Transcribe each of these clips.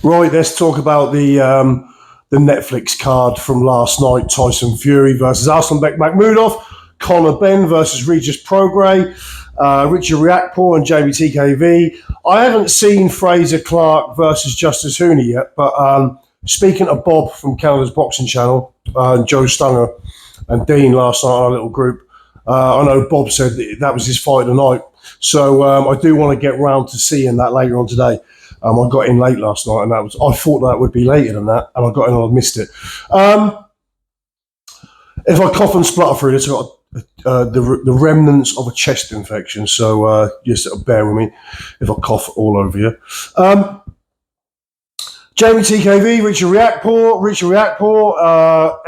Right, let's talk about the Netflix card from last night: Tyson Fury versus V Makhmudov, Conor Benn versus Regis Prograis, Richard Riakporhe and Jamie TKV. I haven't seen Fraser Clark versus Justice Hooney yet, but speaking to Bob from Canada's Boxing Channel, Joe Stunger and Dean last night on our little group, I know Bob said that was his fight tonight. So I do want to get round to seeing that later on today. I got in late last night, and I thought that would be later than that, and I got in and I missed it. If I cough and splutter through this, I've got the remnants of a chest infection, so just bear with me if I cough all over you. Jamie TKV, Richard Riakporhe. Richard Riakporhe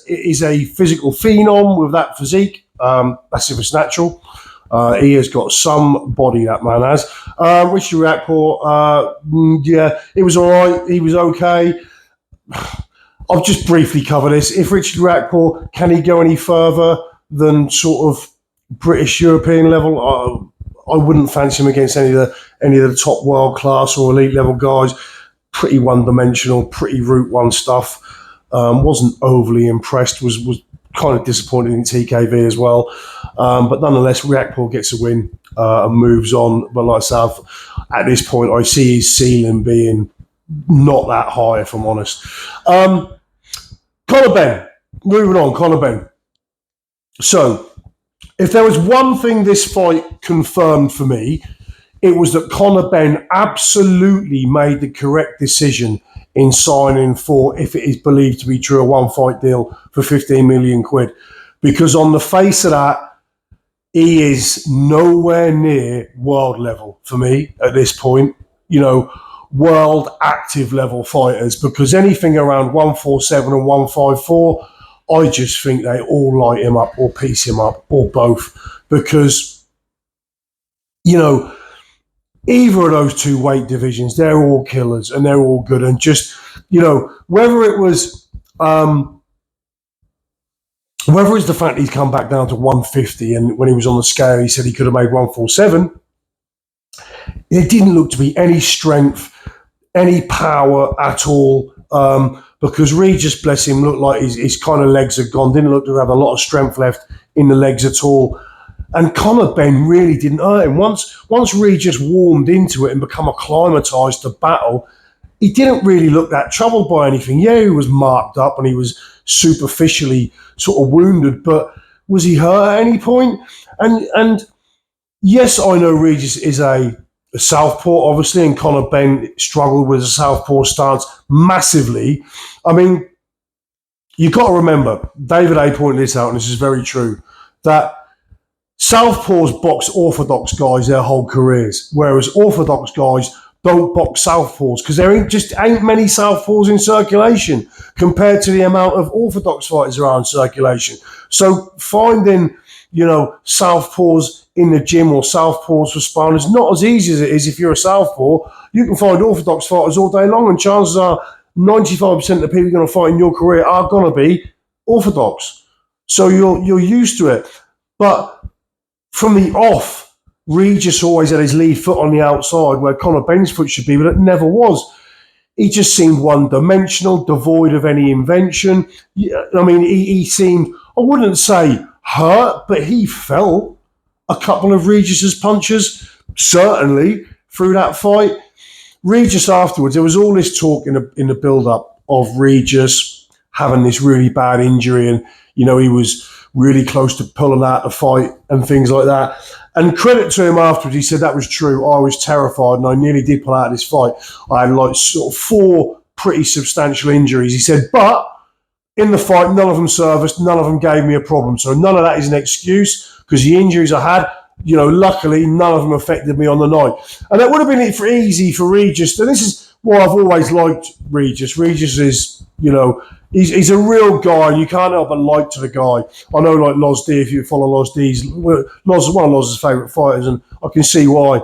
is a physical phenom with that physique. That's if it's natural. He has got some body, that man has. Richard Riakporhe, yeah, it was all right. He was okay. I've just briefly covered this. If Richard Riakporhe, can he go any further than sort of British European level? I wouldn't fancy him against any of the top world class or elite level guys. Pretty one-dimensional, pretty Route 1 stuff. Wasn't overly impressed. Was kind of disappointed in TKV as well. But nonetheless, Riakporhe gets a win and moves on. But like I said, at this point, I see his ceiling being not that high, if I'm honest. Conor Benn. Moving on, Conor Benn. So, if there was one thing this fight confirmed for me, it was that Conor Benn absolutely made the correct decision in signing for, if it is believed to be true, a one-fight deal for 15 million quid. Because on the face of that, he is nowhere near world level for me at this point. You know, world active level fighters. Because anything around 147 and 154, I just think they all light him up or piece him up or both. Because, you know, either of those two weight divisions, they're all killers and they're all good. And just, you know, whether it's the fact he's come back down to 150 and when he was on the scale, he said he could have made 147, there didn't look to be any strength, any power at all. Because Regis, bless him, looked like his kind of legs had gone, didn't look to have a lot of strength left in the legs at all. And Conor Benn really didn't hurt him. Once Regis warmed into it and become acclimatised to battle, he didn't really look that troubled by anything. Yeah, he was marked up and he was superficially sort of wounded, but was he hurt at any point? And yes, I know Regis is a southpaw, obviously, and Conor Benn struggled with a southpaw stance massively. I mean, you've got to remember, David A. pointed this out, and this is very true, that southpaws box orthodox guys their whole careers, whereas orthodox guys don't box southpaws because there ain't many southpaws in circulation compared to the amount of orthodox fighters around in circulation. So finding, you know, southpaws in the gym or southpaws for sparring is not as easy as it is if you're a southpaw. You can find orthodox fighters all day long, and chances are 95% of the people you're going to fight in your career are going to be orthodox. So you're used to it. But from the off, Regis always had his lead foot on the outside where Conor Benn's foot should be, but it never was. He just seemed one-dimensional, devoid of any invention. I mean, he seemed, I wouldn't say hurt, but he felt a couple of Regis's punches, certainly, through that fight. Regis afterwards, there was all this talk in the build-up of Regis having this really bad injury, and, you know, he was really close to pulling out the fight and things like that. And credit to him afterwards, he said that was true. I was terrified and I nearly did pull out of this fight. I had like sort of 4 pretty substantial injuries. He said, but in the fight, none of them serviced, none of them gave me a problem. So none of that is an excuse because the injuries I had, you know, luckily none of them affected me on the night. And that would have been easy for Regis. And this is why I've always liked Regis. Regis is, you know, he's a real guy, and you can't help but like to the guy. I know, like Loz D, if you follow Loz D, he's one of Loz's favourite fighters, and I can see why.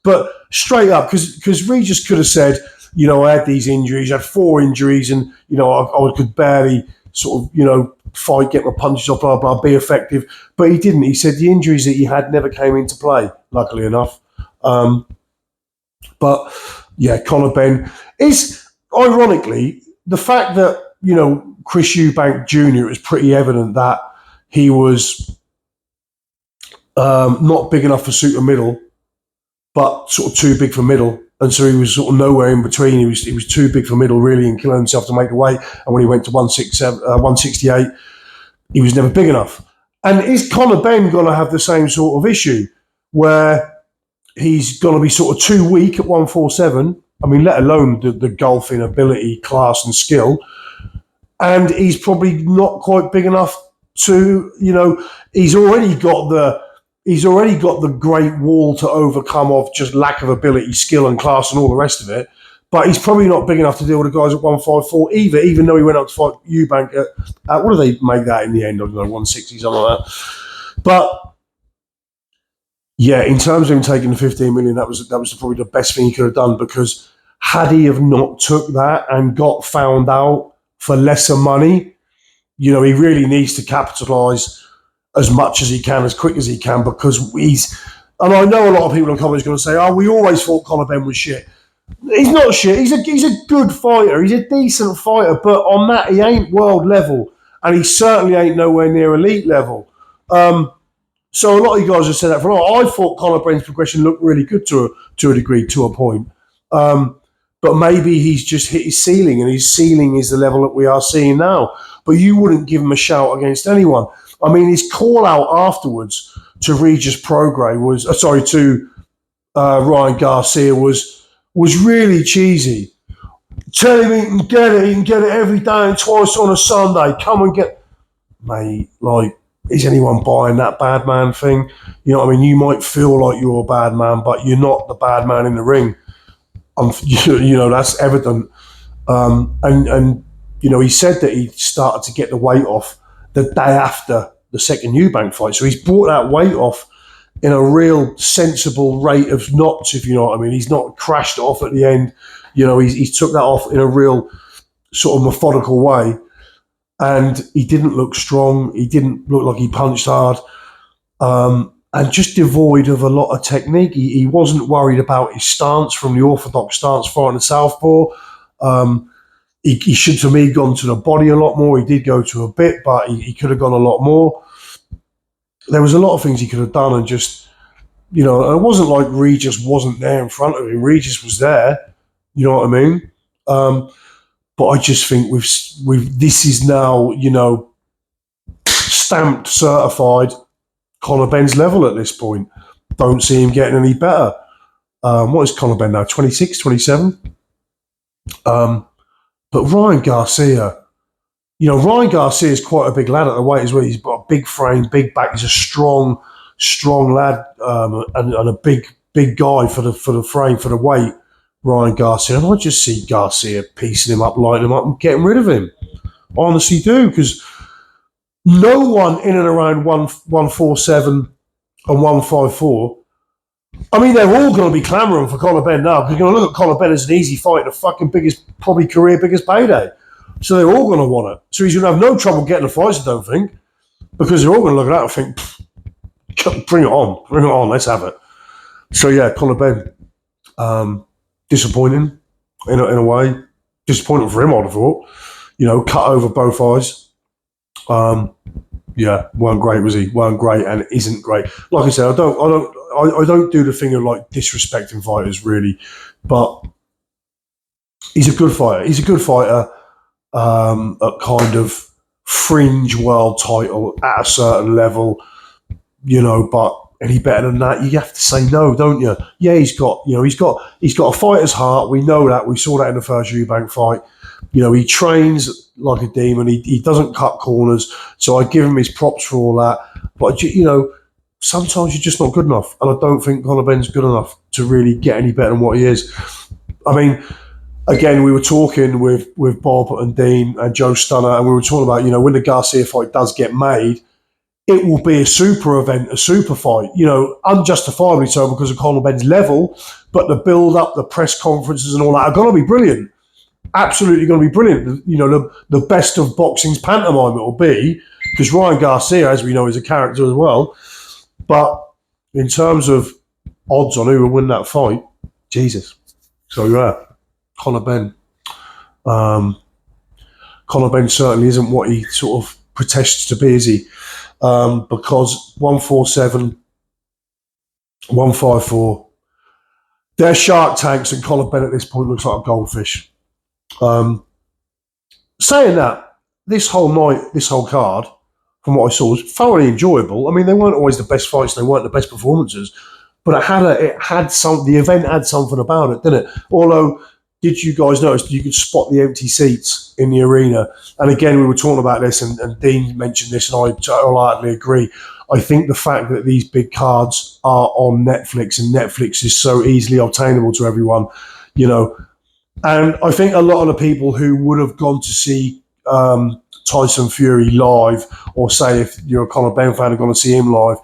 But straight up, because Regis could have said, you know, I had these injuries, I had 4 injuries, and, you know, I could barely sort of, you know, fight, get my punches off, blah, blah, be effective. But he didn't. He said the injuries that he had never came into play, luckily enough. But yeah, Conor Benn is, ironically, the fact that, Chris Eubank Jr., it was pretty evident that he was not big enough for super middle, but sort of too big for middle. And so he was sort of nowhere in between. He was too big for middle, really, and killing himself to make the weight. And when he went to 168, he was never big enough. And is Conor Benn going to have the same sort of issue where he's going to be sort of too weak at 147? I mean, let alone the golfing ability, class, and skill. And he's probably not quite big enough to, he's already got the great wall to overcome of just lack of ability, skill, and class, and all the rest of it. But he's probably not big enough to deal with the guys at 154 either, even though he went up to fight Eubank at what do they make that in the end? I don't know, 160, something like that. But yeah, in terms of him taking the 15 million, that was probably the best thing he could have done, because had he have not took that and got found out for lesser money, he really needs to capitalise as much as he can, as quick as he can, because and I know a lot of people in comments are going to say, oh, we always thought Conor Benn was shit. He's not shit. He's a good fighter. He's a decent fighter, but on that, he ain't world level, and he certainly ain't nowhere near elite level. So a lot of you guys have said that for a while. I thought Conor Benn's progression looked really good to a degree, to a point. But maybe he's just hit his ceiling, and his ceiling is the level that we are seeing now. But you wouldn't give him a shout against anyone. I mean, his call out afterwards to Regis Prograis to Ryan Garcia was really cheesy. Tell him he can get it every day and twice on a Sunday. Come and get, mate. Like, is anyone buying that bad man thing? You know what I mean? You might feel like you're a bad man, but you're not the bad man in the ring. That's evident. And he said that he started to get the weight off the day after the second Eubank fight. So he's brought that weight off in a real sensible rate of knots, if you know what I mean. He's not crashed it off at the end. He's took that off in a real sort of methodical way. And he didn't look strong. He didn't look like he punched hard. And just devoid of a lot of technique. He wasn't worried about his stance from the orthodox stance fighting the southpaw. He should, to me, gone to the body a lot more. He did go to a bit, but he could have gone a lot more. There was a lot of things he could have done, and just, and it wasn't like Regis wasn't there in front of him. Regis was there, you know what I mean? But I just think this is now, stamped, certified Conor Benn's level at this point. Don't see him getting any better. What is Conor Benn now? 26, 27? But Ryan Garcia, Ryan Garcia is quite a big lad at the weight as well. He's got a big frame, big back. He's a strong lad, and a big guy for the frame, for the weight. Ryan Garcia, and I just see Garcia piecing him up, lighting him up, and getting rid of him. I honestly do, because no one in and around 147 and 154. I mean, they're all going to be clamouring for Conor Benn now, because you're going to look at Conor Benn as an easy fight, the fucking biggest, probably career biggest payday. So they're all going to want it. So he's going to have no trouble getting the fights, I don't think, because they're all going to look at that and think, bring it on, let's have it. So yeah, Conor Benn, disappointing in a way, disappointing for him, I'd have thought. Cut over both eyes. Weren't great, was he? Weren't great, and isn't great. Like I said, I don't do the thing of like disrespecting fighters really, but he's a good fighter. He's a good fighter at kind of fringe world title at a certain level, but any better than that, you have to say no, don't you? Yeah, he's got a fighter's heart. We know that. We saw that in the first Eubank fight. He trains like a demon. He doesn't cut corners. So I give him his props for all that. But, sometimes you're just not good enough. And I don't think Conor Benn's good enough to really get any better than what he is. I mean, again, we were talking with Bob and Dean and Joe Stunner, and we were talking about, when the Garcia fight does get made, it will be a super event, a super fight, unjustifiably so because of Conor Benn's level, but the build-up, the press conferences and all that are going to be brilliant. Absolutely going to be brilliant. The best of boxing's pantomime it will be, because Ryan Garcia, as we know, is a character as well. But in terms of odds on who will win that fight, Jesus. So yeah, Conor Benn. Conor Benn certainly isn't what he sort of protests to be, is he? Because 147, 154, they're shark tanks, and Conor Benn at this point looks like a goldfish. Saying that, this whole night, this whole card, from what I saw, was thoroughly enjoyable. I mean, they weren't always the best fights, they weren't the best performances, but the event had something about it, didn't it? Although, did you guys notice you could spot the empty seats in the arena? And again, we were talking about this, and Dean mentioned this, and I wholeheartedly agree. I think the fact that these big cards are on Netflix, and Netflix is so easily obtainable to everyone, you know, and I think a lot of the people who would have gone to see Tyson Fury live, or say if you're a Conor Benn fan, have gone to see him live,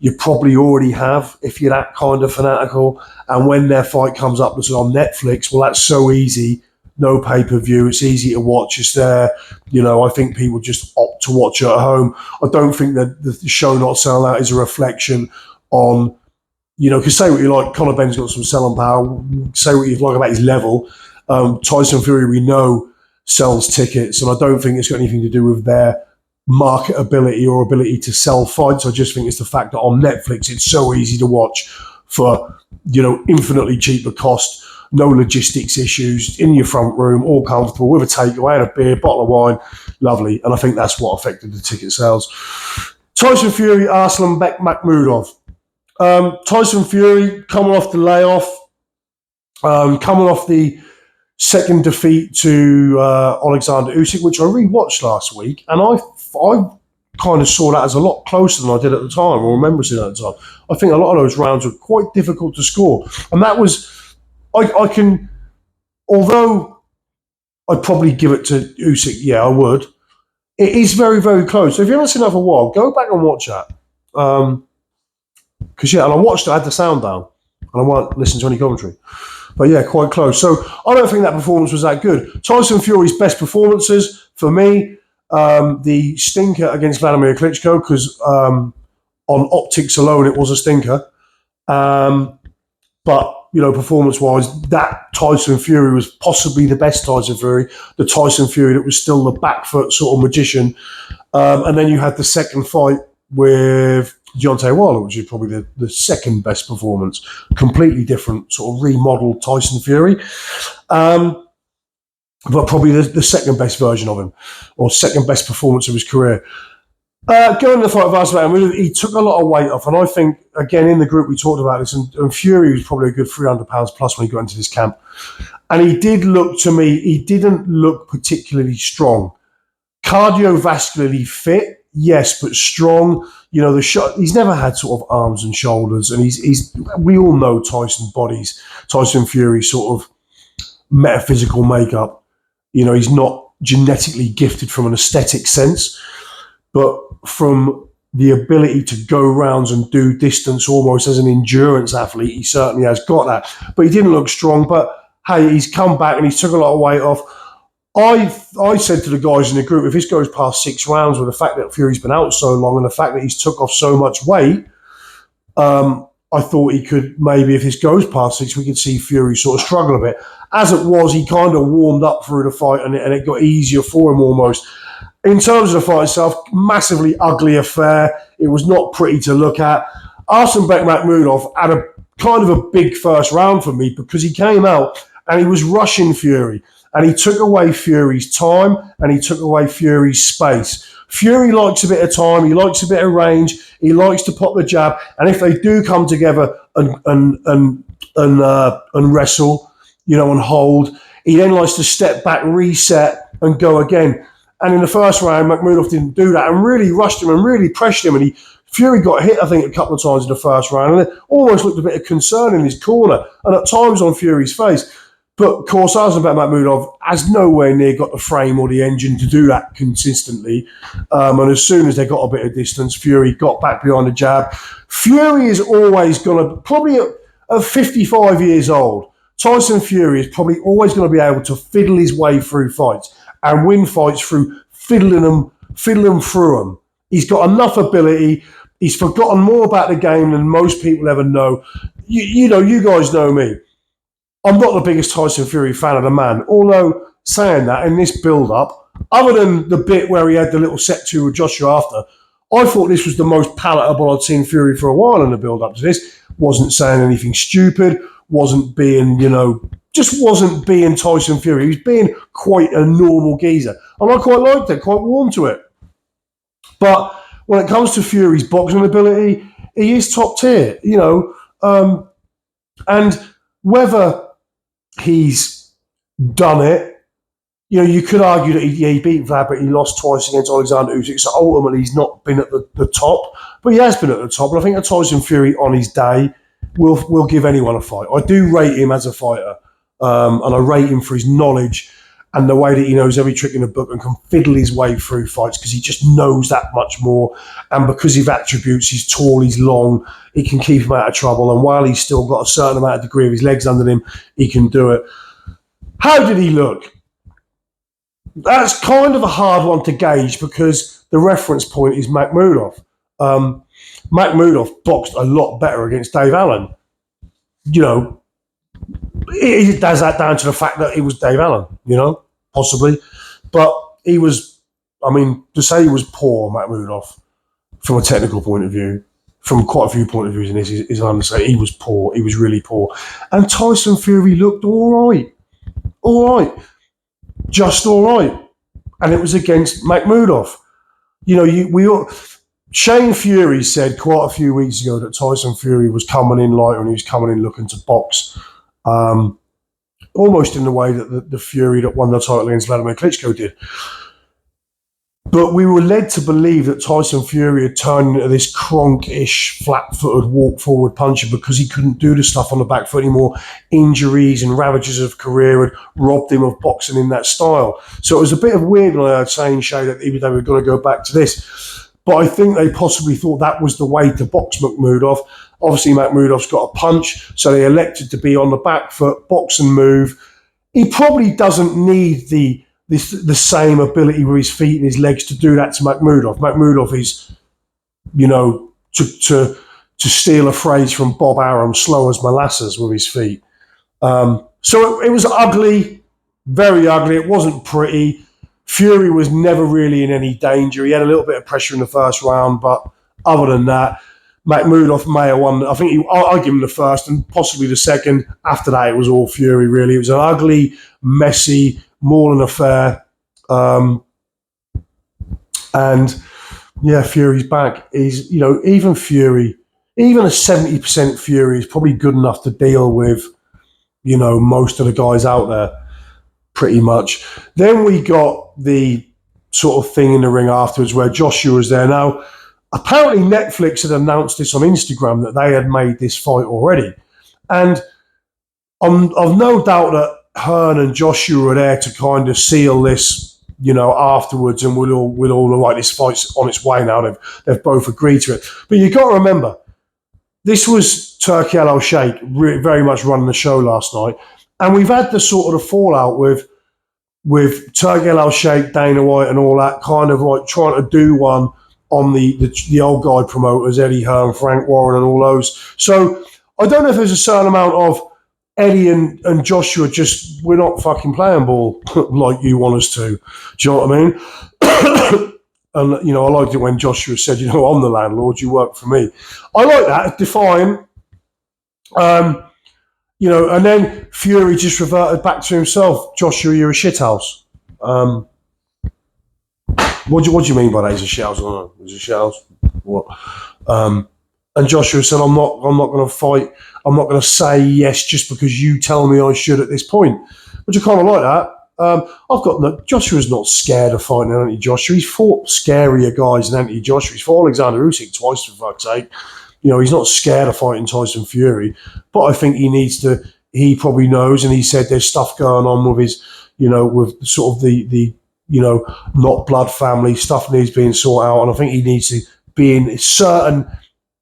you probably already have, if you're that kind of fanatical. And when their fight comes up that's on Netflix, well, that's so easy. No pay-per-view. It's easy to watch. It's there. You know, I think people just opt to watch it at home. I don't think that the show not selling out is a reflection on, you know, because say what you like, Conor Benn's got some selling power. Say what you like about his level. Tyson Fury, we know, sells tickets, and I don't think it's got anything to do with their marketability or ability to sell fights. I just think it's the fact that on Netflix it's so easy to watch for, you know, infinitely cheaper cost, no logistics issues, in your front room, all comfortable, with a takeaway and a beer, bottle of wine, lovely. And I think that's what affected the ticket sales. Tyson Fury, Arslan Makhmudov. Tyson Fury coming off the layoff, coming off the second defeat to Alexander Usyk, which I rewatched last week, and I kind of saw that as a lot closer than I did at the time, or remember seeing it at the time. I think a lot of those rounds were quite difficult to score, and that was, I can, although I'd probably give it to Usyk, yeah, I would. It is very, very close. So if you haven't seen that for a while, go back and watch that. Because yeah, and I watched it, I had the sound down, and I won't listen to any commentary. But yeah, quite close. So I don't think that performance was that good. Tyson Fury's best performances, for me, the stinker against Vladimir Klitschko, because on optics alone, it was a stinker. But, you know, performance-wise, that Tyson Fury was possibly the best Tyson Fury, the Tyson Fury that was still the back foot sort of magician. And then you had the second fight with Deontay Wilder, which is probably the second best performance. Completely different, sort of remodeled Tyson Fury. But probably the second best version of him, or second best performance of his career. Going to the fight of Arslan, he took a lot of weight off, and I think, again, in the group we talked about this, and Fury was probably a good 300 pounds plus when he got into this camp. And he did look, to me, he didn't look particularly strong. Cardiovascularly fit, yes, but strong. You know, he's never had sort of arms and shoulders, and we all know Tyson Fury's sort of metaphysical makeup. You know, he's not genetically gifted from an aesthetic sense, but from the ability to go rounds and do distance almost as an endurance athlete, he certainly has got that. But he didn't look strong. But hey, he's come back and he's took a lot of weight off. I said to the guys in the group, if this goes past 6 rounds, with the fact that Fury's been out so long and the fact that he's took off so much weight, I thought he could, maybe if this goes past 6, we could see Fury sort of struggle a bit. As it was, he kind of warmed up through the fight, and it got easier for him almost. In terms of the fight itself, massively ugly affair. It was not pretty to look at. Arslan Makhmudov had a kind of a big first round for me, because he came out and he was rushing Fury, and he took away Fury's time and he took away Fury's space. Fury likes a bit of time, he likes a bit of range, he likes to pop the jab, and if they do come together and wrestle, you know, and hold, he then likes to step back, reset, and go again. And in the first round, Makhmudov didn't do that and really rushed him and really pressured him. And Fury got hit, I think, a couple of times in the first round, and it almost looked a bit of concern in his corner and at times on Fury's face. But of course, Arslan Makhmudov has nowhere near got the frame or the engine to do that consistently. And as soon as they got a bit of distance, Fury got back behind the jab. Fury is always going to, probably at 55 years old, Tyson Fury is probably always going to be able to fiddle his way through fights and win fights through fiddling them through them. He's got enough ability. He's forgotten more about the game than most people ever know. You know, you guys know me. I'm not the biggest Tyson Fury fan of the man, although saying that, in this build-up, other than the bit where he had the little set to with Joshua after, I thought this was the most palatable I'd seen Fury for a while in the build-up to this. Wasn't saying anything stupid, wasn't being, just wasn't being Tyson Fury. He was being quite a normal geezer. And I quite liked it, quite warm to it. But when it comes to Fury's boxing ability, he is top tier, and whether he's done it, you could argue that he beat Vlad, but he lost twice against Alexander Usyk. So ultimately, he's not been at the top, but he has been at the top. And I think a Tyson Fury on his day will give anyone a fight. I do rate him as a fighter, and I rate him for his knowledge and the way that he knows every trick in the book and can fiddle his way through fights because he just knows that much more. And because of attributes, he's tall, he's long, he can keep him out of trouble. And while he's still got a certain amount of degree of his legs under him, he can do it. How did he look? That's kind of a hard one to gauge because the reference point is Makhmudov. Makhmudov boxed a lot better against Dave Allen. He does that down to the fact that it was Dave Allen, possibly. But he was, to say he was poor, Makhmudov, from a technical point of view, from quite a few point of views in this, is hard to say. He was poor. He was really poor. And Tyson Fury looked all right. Just all right. And it was against Makhmudov. Shane Fury said quite a few weeks ago that Tyson Fury was coming in lighter and he was coming in looking to box. Almost in the way that the Fury that won the title against Vladimir Klitschko did. But we were led to believe that Tyson Fury had turned into this Kronk-ish, flat-footed, walk-forward puncher because he couldn't do the stuff on the back foot anymore. Injuries and ravages of career had robbed him of boxing in that style. So it was a bit of weird when I heard saying, Shay, that they were going to go back to this. But I think they possibly thought that was the way to box Makhmudov. Obviously, Makhmudov's got a punch, so they elected to be on the back foot, box and move. He probably doesn't need the same ability with his feet and his legs to do that to Makhmudov. Makhmudov is, to steal a phrase from Bob Arum, slow as molasses with his feet. So it was ugly, very ugly. It wasn't pretty. Fury was never really in any danger. He had a little bit of pressure in the first round, but other than that, Makhmudov may have won. I think I'll give him the first and possibly the second. After that, it was all Fury, really. It was an ugly, messy, mauling affair. And yeah, Fury's back. He's, even Fury, even a 70% Fury is probably good enough to deal with, most of the guys out there, pretty much. Then we got the sort of thing in the ring afterwards where Joshua was there. Now, apparently Netflix had announced this on Instagram that they had made this fight already. And I've no doubt that Hearn and Joshua were there to kind of seal this, afterwards, and we'll all like, this fight's on its way now. They've both agreed to it. But you've got to remember, this was Turki Al-Sheikh very much running the show last night. And we've had the sort of the fallout with Turki Al-Sheikh, Dana White and all that, kind of like trying to do one on the old guy promoters, Eddie Hearn, Frank Warren and all those. So I don't know if there's a certain amount of Eddie and Joshua just, we're not fucking playing ball like you want us to. Do you know what I mean? And, I liked it when Joshua said, I'm the landlord, you work for me. I like that, it's defiant. And then Fury just reverted back to himself. Joshua, you're a shithouse. What do you mean by that? He's a shithouse? I don't know. He's a shithouse. What? And Joshua said, I'm not going to fight. I'm not going to say yes just because you tell me I should at this point. Which I kind of like that. Joshua's not scared of fighting Anthony Joshua. He's fought scarier guys than Anthony Joshua. He's fought Alexander Usyk twice, for fuck's sake. He's not scared of fighting Tyson Fury. But I think he probably knows, and he said there's stuff going on with his, with sort of the not blood family, stuff needs being sorted out. And I think he needs to be in certain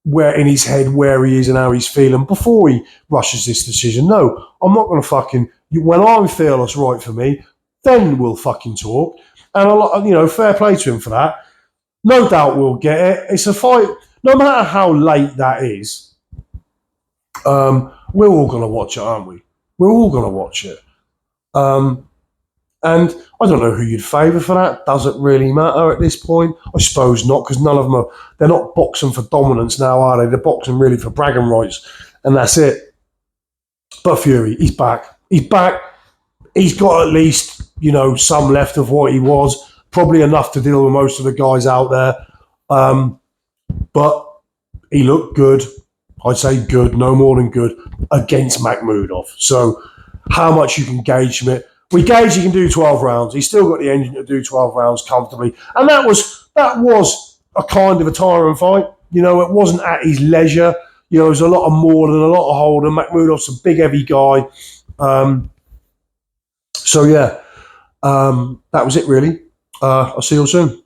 where in his head where he is and how he's feeling before he rushes this decision. No, I'm not going to when I feel it's right for me, then we'll fucking talk. And fair play to him for that. No doubt we'll get it. It's a fight, no matter how late that is. We're all going to watch it, aren't we? We're all going to watch it. And I don't know who you'd favour for that. Does it really matter at this point? I suppose not, because none of them they're not boxing for dominance now, are they? They're boxing really for bragging rights, and that's it. But Fury, he's back. He's back. He's got at least, some left of what he was. Probably enough to deal with most of the guys out there. But he looked good. I'd say good, no more than good, against Makhmudov. So how much you can gauge from it. We gauge he can do 12 rounds. He's still got the engine to do 12 rounds comfortably. And that was a kind of a tiring fight. It wasn't at his leisure. It was a lot of more than a lot of holding. Makhmudov's a big, heavy guy. That was it, really. I'll see you all soon.